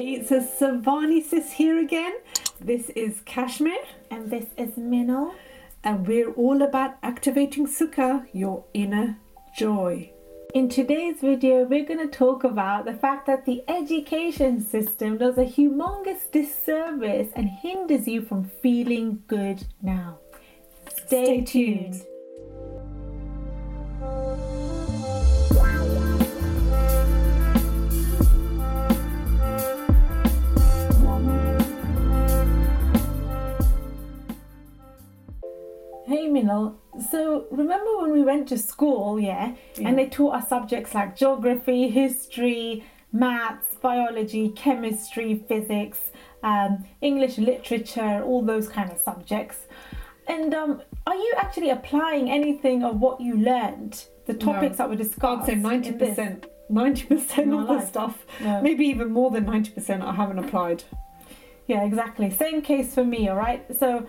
Hey, it's a SavaniSis here again. This is Kashmir. And this is Minal. And we're all about activating Sukha, your inner joy. In today's video, we're going to talk about the fact that the education system does a humongous disservice and hinders you from feeling good now. Stay tuned. Hey Minal, so remember when we went to school, and they taught us subjects like geography, history, maths, biology, chemistry, physics, English literature, all those kind of subjects. And are you actually applying anything of what you learned, the topics that were discussed? I'd say 90%. 90% of the stuff, maybe even more than 90% I haven't applied. Yeah, exactly. Same case for me, all right? So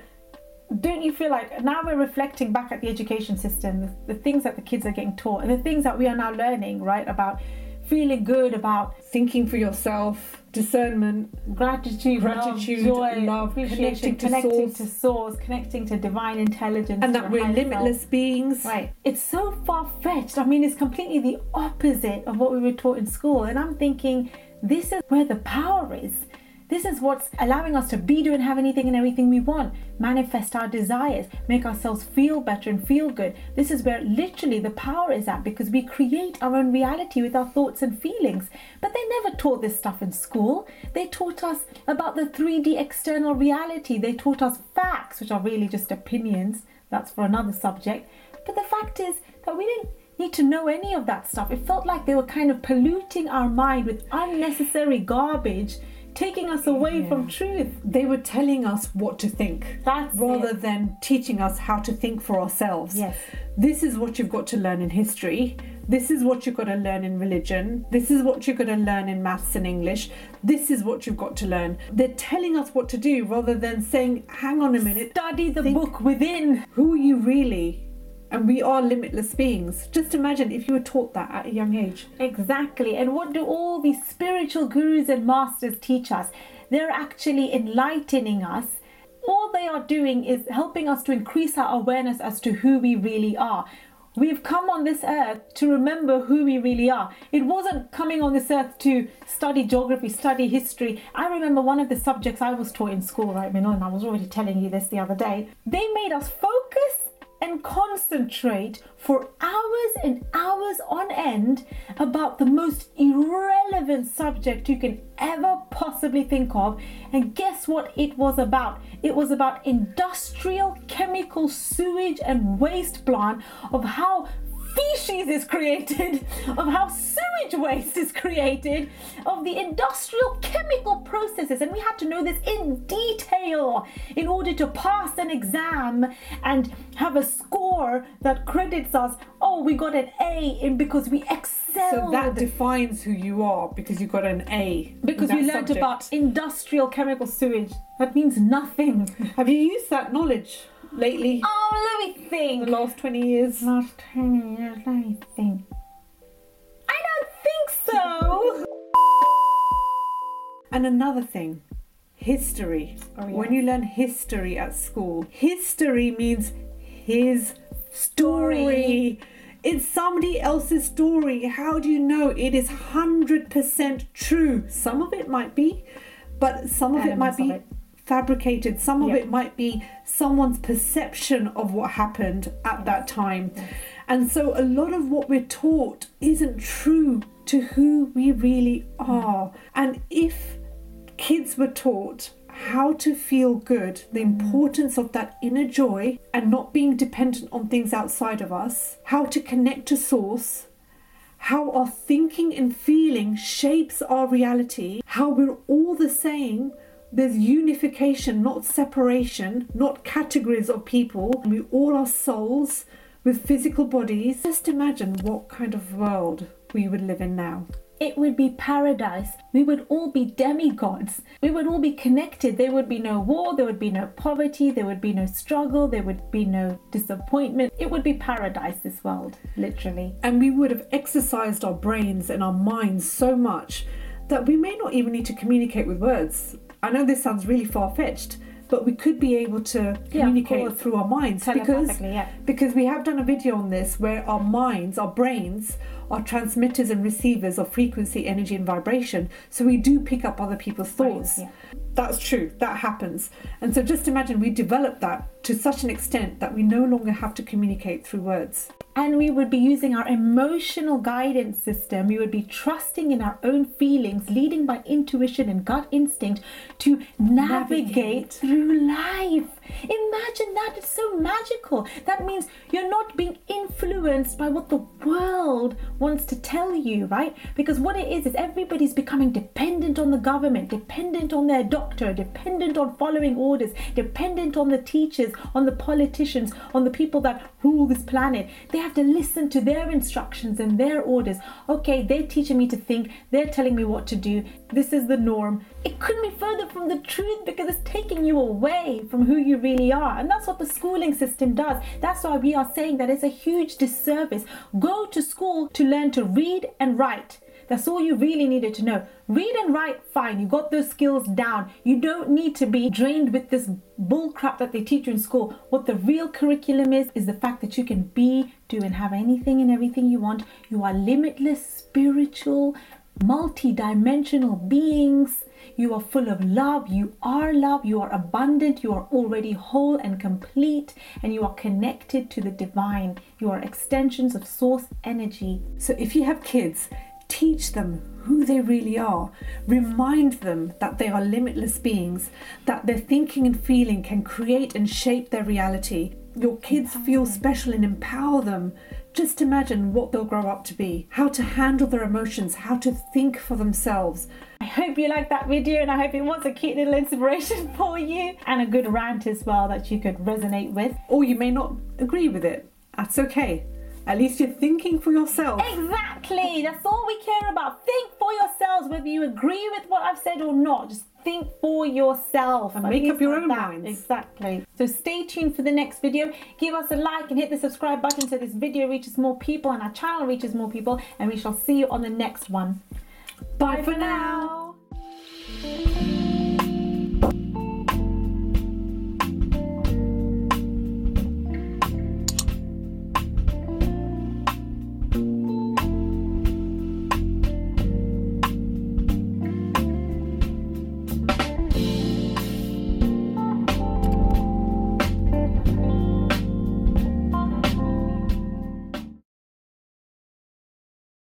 don't you feel like now we're reflecting back at the education system, the things that the kids are getting taught and the things that we are now learning, right? About feeling good, about thinking for yourself, discernment, gratitude, joy, love, appreciation, connecting to source, connecting to divine intelligence. And that we're limitless beings. Right. It's so far-fetched. I mean, it's completely the opposite of what we were taught in school. And I'm thinking, this is where the power is. This is what's allowing us to be, do, and have anything and everything we want. Manifest our desires, make ourselves feel better and feel good. This is where literally the power is at, because we create our own reality with our thoughts and feelings. But they never taught this stuff in school. They taught us about the 3D external reality. They taught us facts, which are really just opinions. That's for another subject. But the fact is that we didn't need to know any of that stuff. It felt like they were kind of polluting our mind with unnecessary garbage, taking us away from truth. They were telling us what to think rather than teaching us how to think for ourselves. Yes. This is what you've got to learn in history. This is what you've got to learn in religion. This is what you've got to learn in maths and English. This is what you've got to learn. They're telling us what to do rather than saying, hang on a minute. Study the book within. Who are you really? And we are limitless beings. Just imagine if you were taught that at a young age. Exactly. And what do all these spiritual gurus and masters teach us? They're actually enlightening us. All they are doing is helping us to increase our awareness as to who we really are. We've come on this earth to remember who we really are. It wasn't coming on this earth to study geography, study history. I remember one of the subjects I was taught in school, right, Minal, and I was already telling you this the other day. They made us focus and concentrate for hours and hours on end about the most irrelevant subject you can ever possibly think of. And guess what it was about? It was about industrial chemical sewage and waste plant, of how feces is created, of how sewage waste is created, of the industrial chemical processes. And we had to know this in detail in order to pass an exam and have a score that credits us. Oh, we got an A because we excelled. So that defines who you are, because you got an A. Because we learned about industrial chemical sewage. That means nothing. Have you used that knowledge lately? Oh, let me think. The last 20 years? Last 20 years, let me think. I don't think so. And another thing, history. Oh, yeah. When you learn history at school, history means his story. It's somebody else's story. How do you know it is 100% true? Some of it might be, but some of it might be fabricated. Some of it might be someone's perception of what happened at that time. And so a lot of what we're taught isn't true to who we really are. And if kids were taught how to feel good, the importance of that inner joy and not being dependent on things outside of us, how to connect to source, how our thinking and feeling shapes our reality, how we're all the same. There's unification, not separation, not categories of people. We all are souls with physical bodies. Just imagine what kind of world we would live in now. It would be paradise. We would all be demigods. We would all be connected. There would be no war. There would be no poverty. There would be no struggle. There would be no disappointment. It would be paradise, this world, literally. And we would have exercised our brains and our minds so much that we may not even need to communicate with words. I know this sounds really far-fetched, but we could be able to communicate through our minds, because we have done a video on this where our minds, our brains, are transmitters and receivers of frequency, energy and vibration. So we do pick up other people's thoughts. That's true, that happens. And so just imagine we develop that to such an extent that we no longer have to communicate through words. And we would be using our emotional guidance system. We would be trusting in our own feelings, leading by intuition and gut instinct to navigate through life. Imagine that, it's so magical. That means you're not being influenced by what the world wants to tell you, right? Because what it is everybody's becoming dependent on the government, dependent on their doctor, dependent on following orders, dependent on the teachers, on the politicians, on the people that rule this planet. They have to listen to their instructions and their orders. Okay, they're teaching me to think, they're telling me what to do, this is the norm. It couldn't be further from the truth, because it's taking you away from who you really are. And that's what the schooling system does. That's why we are saying that it's a huge disservice. Go to school to learn to read and write. That's all you really needed to know. Read and write, fine, you got those skills down. You don't need to be drained with this bull crap that they teach you in school. What the real curriculum is the fact that you can be, do and have anything and everything you want. You are limitless, spiritual, multi-dimensional beings. You are full of love, you are abundant, you are already whole and complete, and you are connected to the divine. You are extensions of source energy. So if you have kids, teach them who they really are. Remind them that they are limitless beings, that their thinking and feeling can create and shape their reality. Your kids feel special and empower them. Just imagine what they'll grow up to be, how to handle their emotions, how to think for themselves. I hope you liked that video, and I hope it was a cute little inspiration for you, and a good rant as well that you could resonate with. Or you may not agree with it. That's okay. At least you're thinking for yourself. Exactly. That's all we care about. Think for yourselves, whether you agree with what I've said or not. Just think for yourself. And make up your own minds. Exactly. So stay tuned for the next video. Give us a like and hit the subscribe button so this video reaches more people and our channel reaches more people. And we shall see you on the next one. Bye for now.